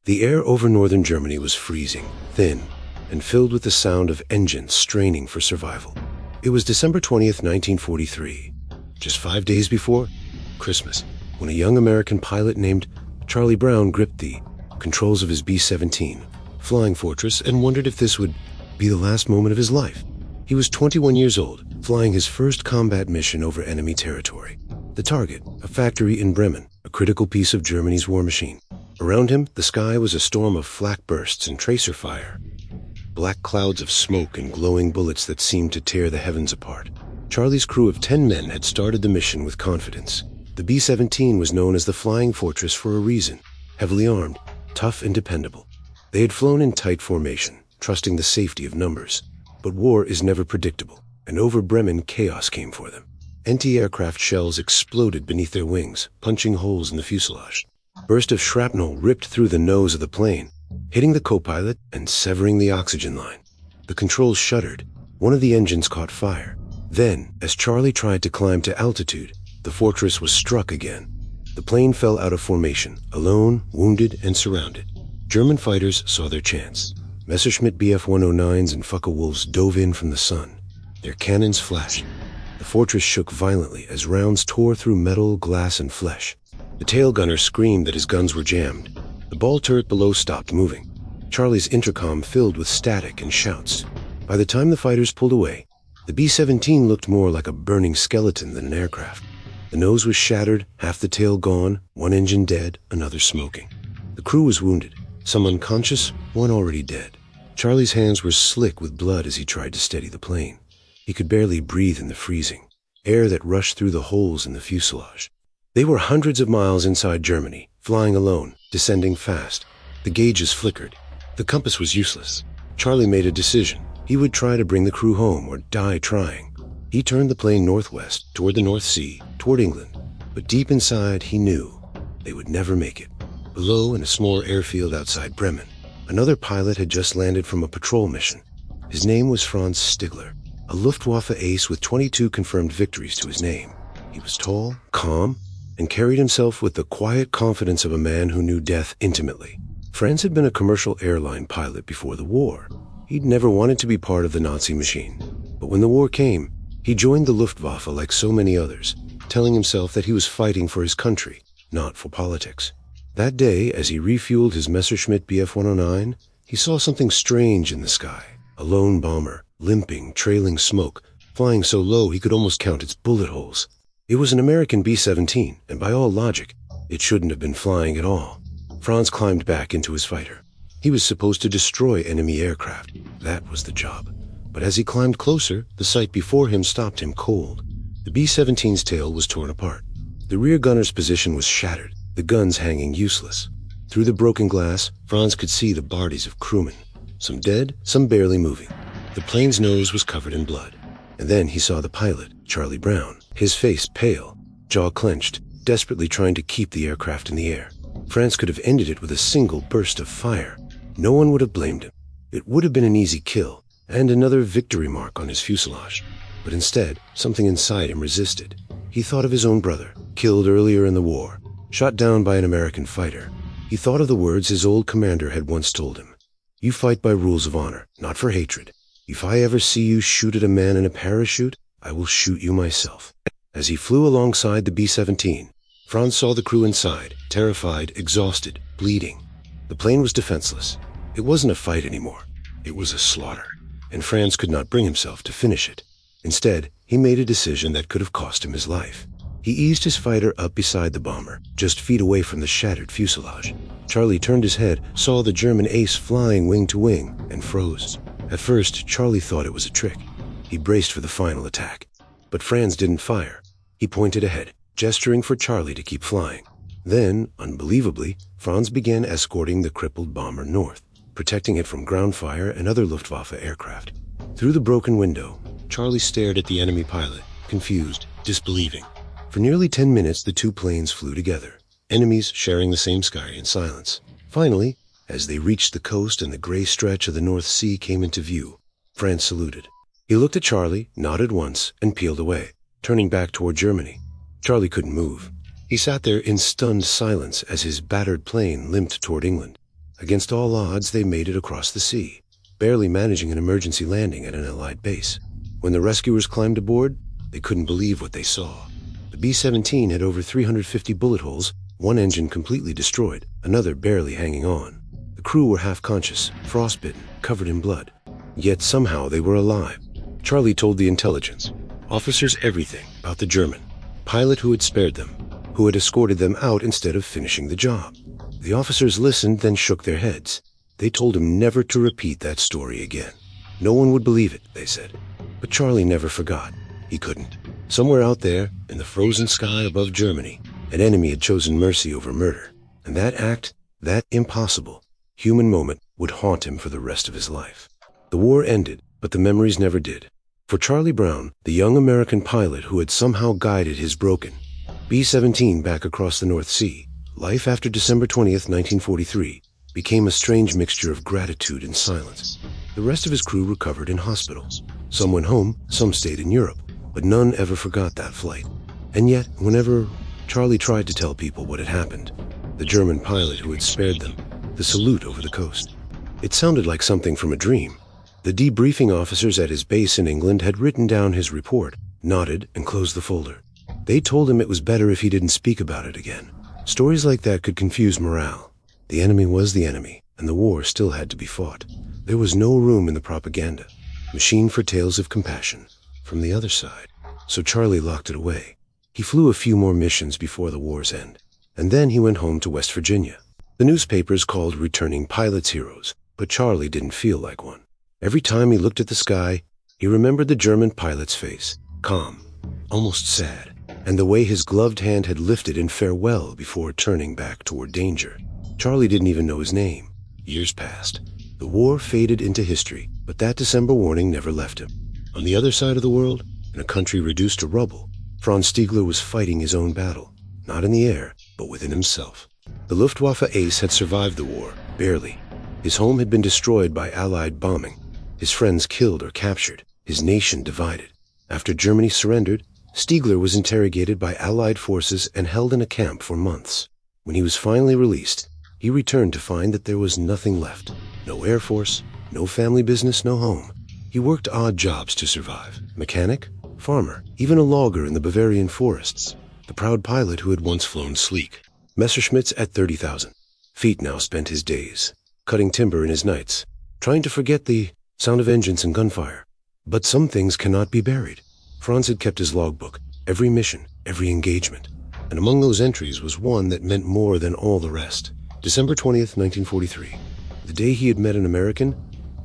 The air over northern Germany was freezing, thin, and filled with the sound of engines straining for survival. It was December 20th, 1943, just 5 days before Christmas, when a young American pilot named Charlie Brown gripped the controls of his B-17 Flying Fortress and wondered if this would be the last moment of his life. He was 21 years old, flying his first combat mission over enemy territory. The target, a factory in Bremen, a critical piece of Germany's war machine. Around him, the sky was a storm of flak bursts and tracer fire. Black clouds of smoke and glowing bullets that seemed to tear the heavens apart. Charlie's crew of 10 men had started the mission with confidence. The B-17 was known as the Flying Fortress for a reason. Heavily armed, tough and dependable. They had flown in tight formation, trusting the safety of numbers. But war is never predictable, and over Bremen chaos came for them. Anti-aircraft shells exploded beneath their wings, punching holes in the fuselage. A burst of shrapnel ripped through the nose of the plane, hitting the co-pilot and severing the oxygen line. The controls shuddered. One of the engines caught fire. Then, as Charlie tried to climb to altitude, the fortress was struck again. The plane fell out of formation, alone, wounded, and surrounded. German fighters saw their chance. Messerschmitt Bf-109s and Focke-Wulfs dove in from the sun. Their cannons flashed. The fortress shook violently as rounds tore through metal, glass, and flesh. The tail gunner screamed that his guns were jammed. The ball turret below stopped moving. Charlie's intercom filled with static and shouts. By the time the fighters pulled away, the B-17 looked more like a burning skeleton than an aircraft. The nose was shattered, half the tail gone, one engine dead, another smoking. The crew was wounded, some unconscious, one already dead. Charlie's hands were slick with blood as he tried to steady the plane. He could barely breathe in the freezing, air that rushed through the holes in the fuselage. They were hundreds of miles inside Germany, flying alone, descending fast. The gauges flickered. The compass was useless. Charlie made a decision. He would try to bring the crew home or die trying. He turned the plane northwest, toward the North Sea, toward England. But deep inside, he knew they would never make it. Below, in a small airfield outside Bremen, another pilot had just landed from a patrol mission. His name was Franz Stigler, a Luftwaffe ace with 22 confirmed victories to his name. He was tall, calm, and carried himself with the quiet confidence of a man who knew death intimately. Franz had been a commercial airline pilot before the war. He'd never wanted to be part of the Nazi machine. But when the war came, he joined the Luftwaffe like so many others, telling himself that he was fighting for his country, not for politics. That day, as he refueled his Messerschmitt Bf-109, he saw something strange in the sky. A lone bomber, limping, trailing smoke, flying so low he could almost count its bullet holes. It was an American B-17, and by all logic, it shouldn't have been flying at all. Franz climbed back into his fighter. He was supposed to destroy enemy aircraft. That was the job. But as he climbed closer, the sight before him stopped him cold. The B-17's tail was torn apart. The rear gunner's position was shattered, the guns hanging useless. Through the broken glass, Franz could see the bodies of crewmen, some dead, some barely moving. The plane's nose was covered in blood. And then he saw the pilot, Charlie Brown, his face pale, jaw clenched, desperately trying to keep the aircraft in the air. Franz could have ended it with a single burst of fire. No one would have blamed him. It would have been an easy kill, and another victory mark on his fuselage. But instead, something inside him resisted. He thought of his own brother, killed earlier in the war, shot down by an American fighter. He thought of the words his old commander had once told him. "You fight by rules of honor, not for hatred. If I ever see you shoot at a man in a parachute, I will shoot you myself." As he flew alongside the B-17, Franz saw the crew inside, terrified, exhausted, bleeding. The plane was defenseless. It wasn't a fight anymore. It was a slaughter. And Franz could not bring himself to finish it. Instead, he made a decision that could have cost him his life. He eased his fighter up beside the bomber, just feet away from the shattered fuselage. Charlie turned his head, saw the German ace flying wing to wing, and froze. At first, Charlie thought it was a trick. He braced for the final attack. But Franz didn't fire. He pointed ahead, gesturing for Charlie to keep flying. Then, unbelievably, Franz began escorting the crippled bomber north, protecting it from ground fire and other Luftwaffe aircraft. Through the broken window, Charlie stared at the enemy pilot, confused, disbelieving. For nearly 10 minutes, the two planes flew together, enemies sharing the same sky in silence. Finally, as they reached the coast and the gray stretch of the North Sea came into view, Franz saluted. He looked at Charlie, nodded once, and peeled away, turning back toward Germany. Charlie couldn't move. He sat there in stunned silence as his battered plane limped toward England. Against all odds, they made it across the sea, barely managing an emergency landing at an Allied base. When the rescuers climbed aboard, they couldn't believe what they saw. The B-17 had over 350 bullet holes, one engine completely destroyed, another barely hanging on. The crew were half-conscious, frostbitten, covered in blood. Yet somehow they were alive. Charlie told the intelligence officers everything about the German pilot who had spared them, who had escorted them out instead of finishing the job. The officers listened, then shook their heads. They told him never to repeat that story again. No one would believe it, they said. But Charlie never forgot. He couldn't. Somewhere out there, in the frozen sky above Germany, an enemy had chosen mercy over murder. And that act, that impossible, human moment, would haunt him for the rest of his life. The war ended, but the memories never did. For Charlie Brown, the young American pilot who had somehow guided his broken B-17 back across the North Sea, life after December 20th, 1943, became a strange mixture of gratitude and silence. The rest of his crew recovered in hospitals. Some went home, some stayed in Europe, but none ever forgot that flight. And yet, whenever Charlie tried to tell people what had happened, the German pilot who had spared them, the salute over the coast, it sounded like something from a dream. The debriefing officers at his base in England had written down his report, nodded, and closed the folder. They told him it was better if he didn't speak about it again. Stories like that could confuse morale. The enemy was the enemy, and the war still had to be fought. There was no room in the propaganda, machine for tales of compassion, from the other side. So Charlie locked it away. He flew a few more missions before the war's end, and then he went home to West Virginia. The newspapers called returning pilots heroes, but Charlie didn't feel like one. Every time he looked at the sky, he remembered the German pilot's face, calm, almost sad, and the way his gloved hand had lifted in farewell before turning back toward danger. Charlie didn't even know his name. Years passed. The war faded into history, but that December warning never left him. On the other side of the world, in a country reduced to rubble, Franz Stiegler was fighting his own battle, not in the air, but within himself. The Luftwaffe ace had survived the war, barely. His home had been destroyed by Allied bombing, his friends killed or captured, his nation divided. After Germany surrendered, Stiegler was interrogated by Allied forces and held in a camp for months. When he was finally released, he returned to find that there was nothing left. No Air Force, no family business, no home. He worked odd jobs to survive. Mechanic, farmer, even a logger in the Bavarian forests. The proud pilot who had once flown sleek. Messerschmitts at 30,000 feet now spent his days, cutting timber in his nights, trying to forget the sound of engines and gunfire. But some things cannot be buried. Franz had kept his logbook, every mission, every engagement. And among those entries was one that meant more than all the rest. December 20th, 1943. The day he had met an American,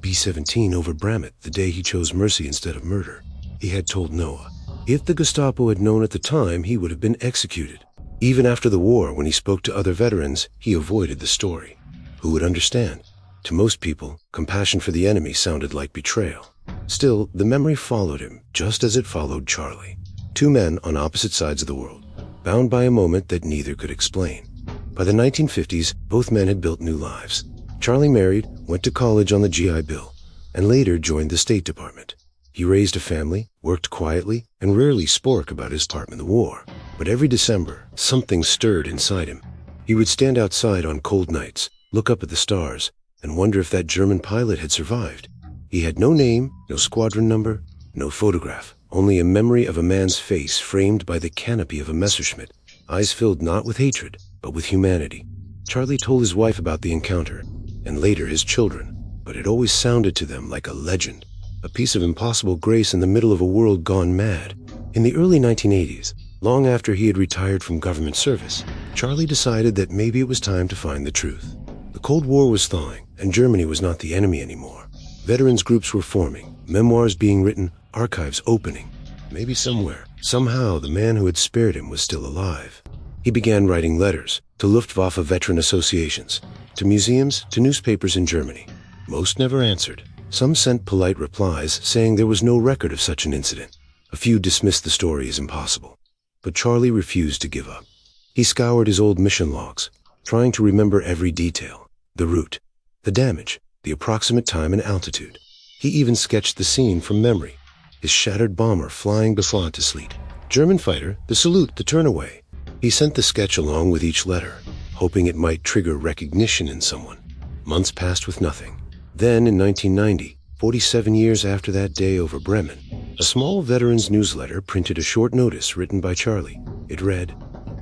B-17 over Bramett, the day he chose mercy instead of murder. He had told Noah, if the Gestapo had known at the time, he would have been executed. Even after the war, when he spoke to other veterans, he avoided the story. Who would understand? To most people, compassion for the enemy sounded like betrayal. Still, the memory followed him, just as it followed Charlie. Two men on opposite sides of the world, bound by a moment that neither could explain. By the 1950s, both men had built new lives. Charlie married, went to college on the GI Bill, and later joined the State Department. He raised a family, worked quietly, and rarely spoke about his part in the war. But every December, something stirred inside him. He would stand outside on cold nights, look up at the stars, and wonder if that German pilot had survived. He had no name, no squadron number, no photograph, only a memory of a man's face framed by the canopy of a Messerschmitt, eyes filled not with hatred, but with humanity. Charlie told his wife about the encounter, and later his children, but it always sounded to them like a legend, a piece of impossible grace in the middle of a world gone mad. In the early 1980s, long after he had retired from government service, Charlie decided that maybe it was time to find the truth. The Cold War was thawing, and Germany was not the enemy anymore. Veterans groups were forming, memoirs being written, archives opening. Maybe somewhere, somehow, the man who had spared him was still alive. He began writing letters to Luftwaffe veteran associations, to museums, to newspapers in Germany. Most never answered. Some sent polite replies saying there was no record of such an incident. A few dismissed the story as impossible. But Charlie refused to give up. He scoured his old mission logs, trying to remember every detail, the route, the damage, the approximate time and altitude. He even sketched the scene from memory, his shattered bomber flying before to sleet. German fighter, the salute, the turnaway. He sent the sketch along with each letter, hoping it might trigger recognition in someone. Months passed with nothing. Then, in 1990, 47 years after that day over Bremen, a small veterans newsletter printed a short notice written by Charlie. It read,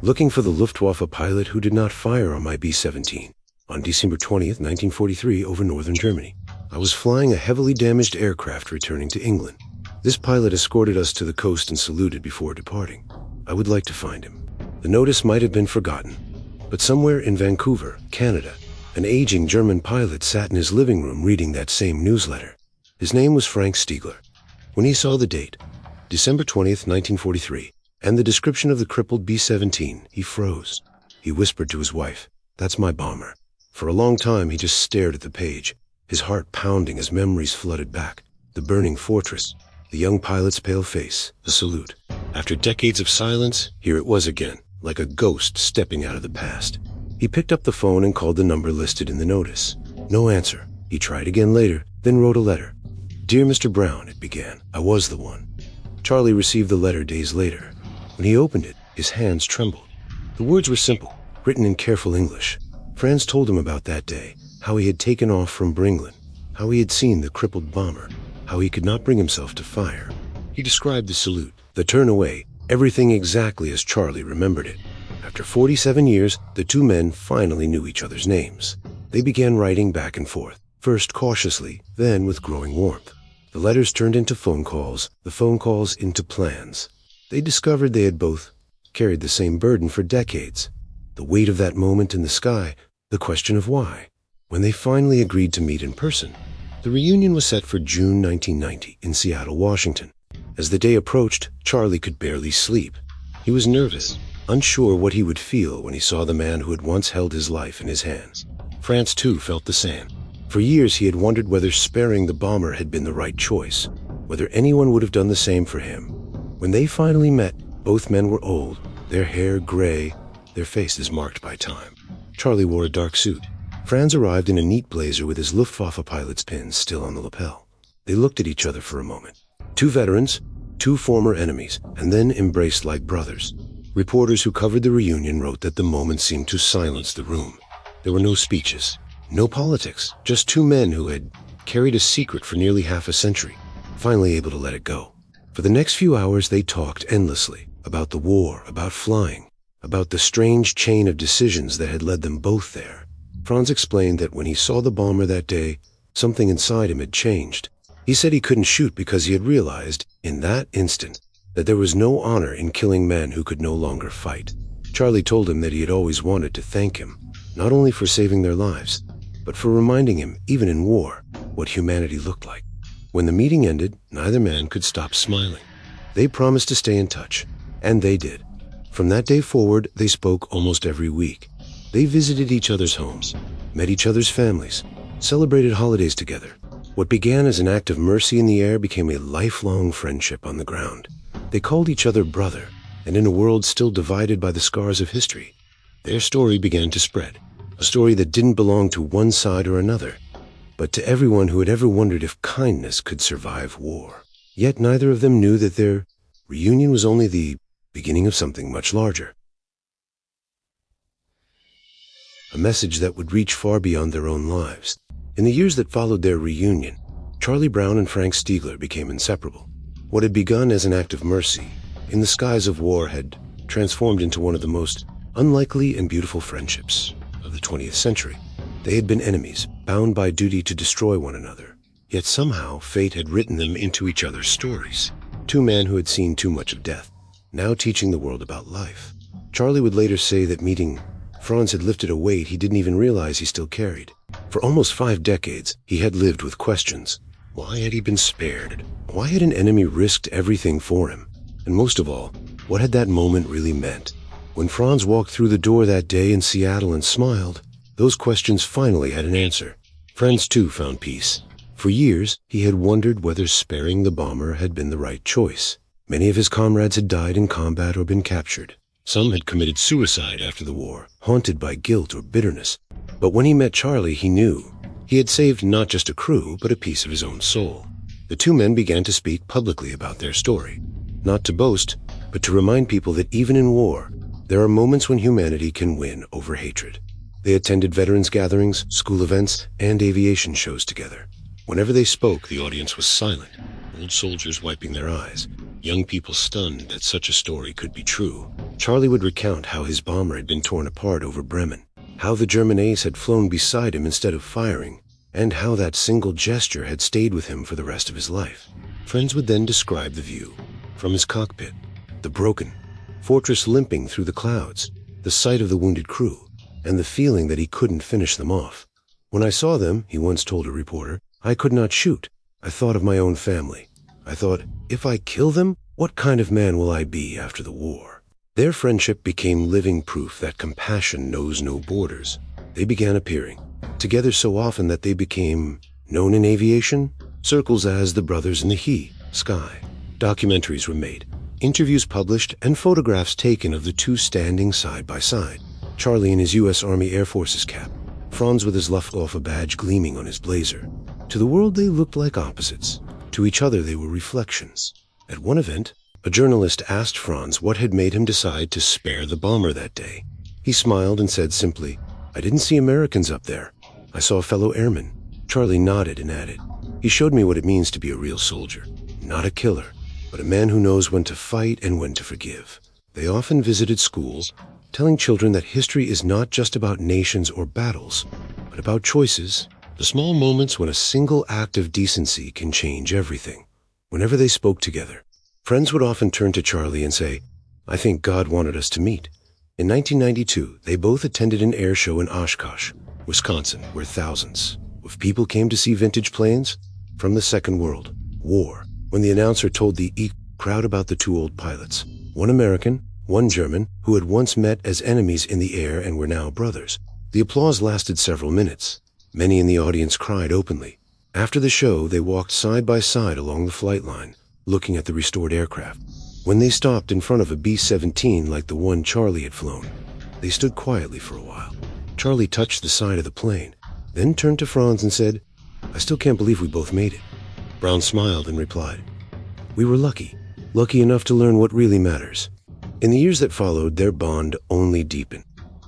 "Looking for the Luftwaffe pilot who did not fire on my B-17 on December 20th, 1943 over northern Germany. I was flying a heavily damaged aircraft returning to England. This pilot escorted us to the coast and saluted before departing. I would like to find him." The notice might have been forgotten, but somewhere in Vancouver, Canada, an aging German pilot sat in his living room reading that same newsletter. His name was Frank Stiegler. When he saw the date, December 20th, 1943, and the description of the crippled B-17, he froze. He whispered to his wife, "That's my bomber." For a long time, he just stared at the page, his heart pounding as memories flooded back. The burning fortress, the young pilot's pale face, the salute. After decades of silence, here it was again, like a ghost stepping out of the past. He picked up the phone and called the number listed in the notice. No answer. He tried again later, then wrote a letter. "Dear Mr. Brown," it began, "I was the one." Charlie received the letter days later. When he opened it, his hands trembled. The words were simple, written in careful English. Franz told him about that day, how he had taken off from Bringlen, how he had seen the crippled bomber, how he could not bring himself to fire. He described the salute, the turn away, everything exactly as Charlie remembered it. After 47 years, the two men finally knew each other's names. They began writing back and forth, first cautiously, then with growing warmth. The letters turned into phone calls, the phone calls into plans. They discovered they had both carried the same burden for decades. The weight of that moment in the sky, the question of why. When they finally agreed to meet in person, the reunion was set for June 1990 in Seattle, Washington. As the day approached, Charlie could barely sleep. He was nervous, unsure what he would feel when he saw the man who had once held his life in his hands. Franz, too, felt the same. For years he had wondered whether sparing the bomber had been the right choice, whether anyone would have done the same for him. When they finally met, both men were old, their hair gray, their faces marked by time. Charlie wore a dark suit. Franz arrived in a neat blazer with his Luftwaffe pilot's pins still on the lapel. They looked at each other for a moment. Two veterans, two former enemies, and then embraced like brothers. Reporters who covered the reunion wrote that the moment seemed to silence the room. There were no speeches, no politics, just two men who had carried a secret for nearly half a century, finally able to let it go. For the next few hours they talked endlessly about the war, about flying, about the strange chain of decisions that had led them both there. Franz explained that when he saw the bomber that day, something inside him had changed. He said he couldn't shoot because he had realized, in that instant, that there was no honor in killing men who could no longer fight. Charlie told him that he had always wanted to thank him, not only for saving their lives, but for reminding him, even in war, what humanity looked like. When the meeting ended, neither man could stop smiling. They promised to stay in touch, and they did. From that day forward, they spoke almost every week. They visited each other's homes, met each other's families, celebrated holidays together. What began as an act of mercy in the air became a lifelong friendship on the ground. They called each other brother, and in a world still divided by the scars of history, their story began to spread. A story that didn't belong to one side or another, but to everyone who had ever wondered if kindness could survive war. Yet neither of them knew that their reunion was only the beginning of something much larger. A message that would reach far beyond their own lives. In the years that followed their reunion, Charlie Brown and Frank Stiegler became inseparable. What had begun as an act of mercy, in the skies of war, had transformed into one of the most unlikely and beautiful friendships of the 20th century. They had been enemies, bound by duty to destroy one another. Yet somehow fate had written them into each other's stories. Two men who had seen too much of death, now teaching the world about life. Charlie would later say that meeting Franz had lifted a weight he didn't even realize he still carried. For almost 5 decades, he had lived with questions. Why had he been spared? Why had an enemy risked everything for him? And most of all, what had that moment really meant? When Franz walked through the door that day in Seattle and smiled, those questions finally had an answer. Franz too found peace. For years, he had wondered whether sparing the bomber had been the right choice. Many of his comrades had died in combat or been captured. Some had committed suicide after the war, haunted by guilt or bitterness. But when he met Charlie, he knew he had saved not just a crew, but a piece of his own soul. The two men began to speak publicly about their story, not to boast, but to remind people that even in war, there are moments when humanity can win over hatred. They attended veterans gatherings, school events, and aviation shows together. Whenever they spoke, the audience was silent, old soldiers wiping their eyes, young people stunned that such a story could be true. Charlie would recount how his bomber had been torn apart over Bremen, how the German ace had flown beside him instead of firing, and how that single gesture had stayed with him for the rest of his life. Friends would then describe the view from his cockpit, the broken fortress limping through the clouds, the sight of the wounded crew, and the feeling that he couldn't finish them off. When I saw them, he once told a reporter, I could not shoot. I thought of my own family. I thought, if I kill them, what kind of man will I be after the war? Their friendship became living proof that compassion knows no borders. They began appearing together so often that they became known in aviation circles as the brothers in the sky. Documentaries were made, interviews published, and photographs taken of the two standing side by side. Charlie in his U.S. Army Air Force's cap, Franz with his Luftwaffe badge gleaming on his blazer. To the world they looked like opposites. To each other they were reflections. At one event, a journalist asked Franz what had made him decide to spare the bomber that day. He smiled and said simply, I didn't see Americans up there. I saw a fellow airman. Charlie nodded and added, he showed me what it means to be a real soldier. Not a killer, but a man who knows when to fight and when to forgive. They often visited schools, telling children that history is not just about nations or battles, but about choices, the small moments when a single act of decency can change everything. Whenever they spoke together, friends would often turn to Charlie and say, I think God wanted us to meet. In 1992, they both attended an air show in Oshkosh, Wisconsin, where thousands of people came to see vintage planes from the Second World War. When the announcer told the crowd about the two old pilots, one American, one German, who had once met as enemies in the air and were now brothers, the applause lasted several minutes. Many in the audience cried openly. After the show, they walked side by side along the flight line, looking at the restored aircraft. When they stopped in front of a B-17 like the one Charlie had flown, they stood quietly for a while. Charlie touched the side of the plane, then turned to Franz and said, I still can't believe we both made it. Brown smiled and replied, we were lucky enough to learn what really matters. In the years that followed, their bond only deepened.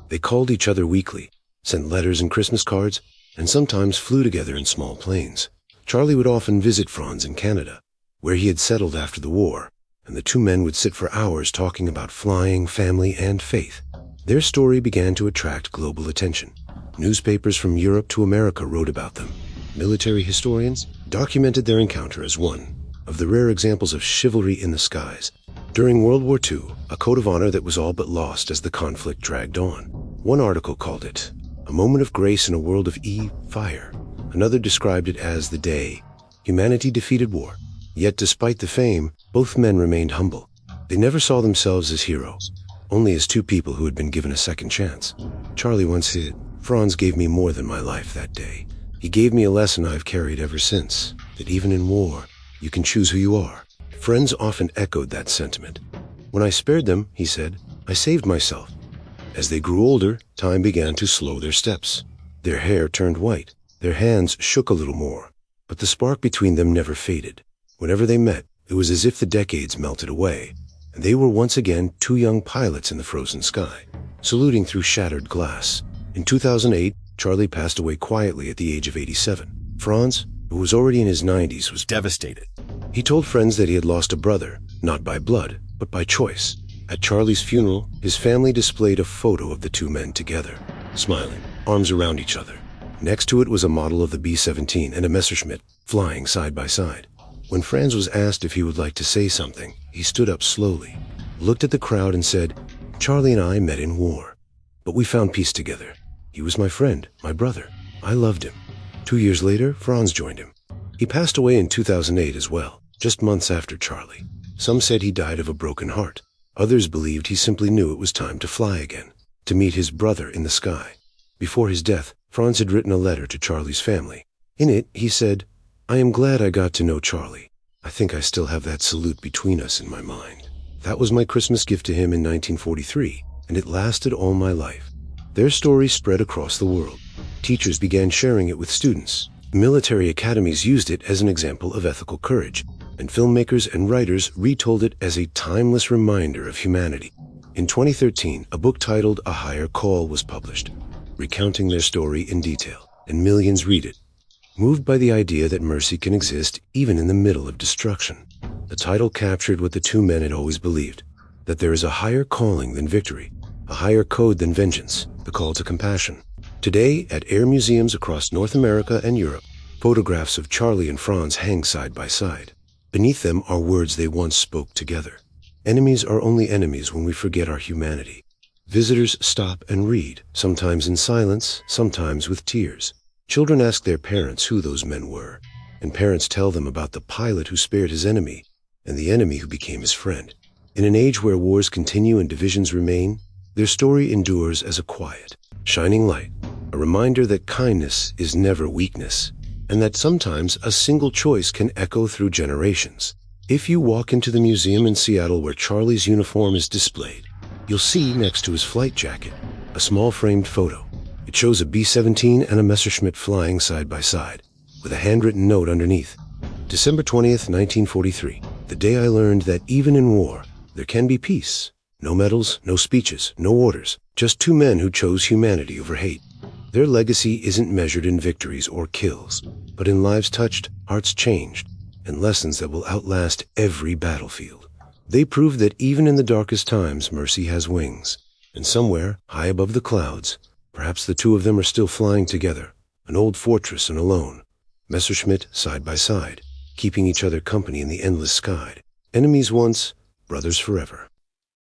They called each other weekly, sent letters and Christmas cards, and sometimes flew together in small planes. Charlie would often visit Franz in Canada, where he had settled after the war, and the two men would sit for hours talking about flying, family, and faith. Their story began to attract global attention. Newspapers from Europe to America wrote about them. Military historians documented their encounter as one of the rare examples of chivalry in the skies. During World War II, a code of honor that was all but lost as the conflict dragged on. One article called it a moment of grace in a world of fire. Another described it as the day humanity defeated war. Yet despite the fame, both men remained humble. They never saw themselves as heroes, only as two people who had been given a second chance. Charlie once said, Franz gave me more than my life that day. He gave me a lesson I've carried ever since, that even in war, you can choose who you are. Friends often echoed that sentiment. When I spared them, he said, I saved myself. As they grew older, time began to slow their steps. Their hair turned white. Their hands shook a little more. But the spark between them never faded. Whenever they met, it was as if the decades melted away, and they were once again two young pilots in the frozen sky, saluting through shattered glass. In 2008, Charlie passed away quietly at the age of 87. Franz, who was already in his 90s, was devastated. He told friends that he had lost a brother, not by blood, but by choice. At Charlie's funeral, his family displayed a photo of the two men together, smiling, arms around each other. Next to it was a model of the B-17 and a Messerschmitt, flying side by side. When Franz was asked if he would like to say something, he stood up slowly, looked at the crowd and said, Charlie and I met in war, but we found peace together. He was my friend, my brother. I loved him. 2 years later, Franz joined him. He passed away in 2008 as well, just months after Charlie. Some said he died of a broken heart. Others believed he simply knew it was time to fly again, to meet his brother in the sky. Before his death, Franz had written a letter to Charlie's family. In it, he said, I am glad I got to know Charlie. I think I still have that salute between us in my mind. That was my Christmas gift to him in 1943, and it lasted all my life. Their story spread across the world. Teachers began sharing it with students. Military academies used it as an example of ethical courage, and filmmakers and writers retold it as a timeless reminder of humanity. In 2013, a book titled A Higher Call was published. recounting their story in detail, and millions read it, moved by the idea that mercy can exist even in the middle of destruction. The title captured what the two men had always believed, that there is a higher calling than victory, a higher code than vengeance, the call to compassion. Today, at air museums across North America and Europe, photographs of Charlie and Franz hang side by side. Beneath them are words they once spoke together. Enemies are only enemies when we forget our humanity. Visitors stop and read, sometimes in silence, sometimes with tears. Children ask their parents who those men were, and parents tell them about the pilot who spared his enemy and the enemy who became his friend. In an age where wars continue and divisions remain, their story endures as a quiet, shining light, a reminder that kindness is never weakness, and that sometimes a single choice can echo through generations. If you walk into the museum in Seattle where Charlie's uniform is displayed, you'll see next to his flight jacket a small framed photo. It shows a B-17 and a Messerschmitt flying side by side, with a handwritten note underneath. December 20th, 1943, the day I learned that even in war, there can be peace. No medals, no speeches, no orders, just two men who chose humanity over hate. Their legacy isn't measured in victories or kills, but in lives touched, hearts changed, and lessons that will outlast every battlefield. They prove that even in the darkest times, mercy has wings. And somewhere, high above the clouds, perhaps the two of them are still flying together, an old fortress and alone, Messerschmitt side by side, keeping each other company in the endless sky. Enemies once, brothers forever.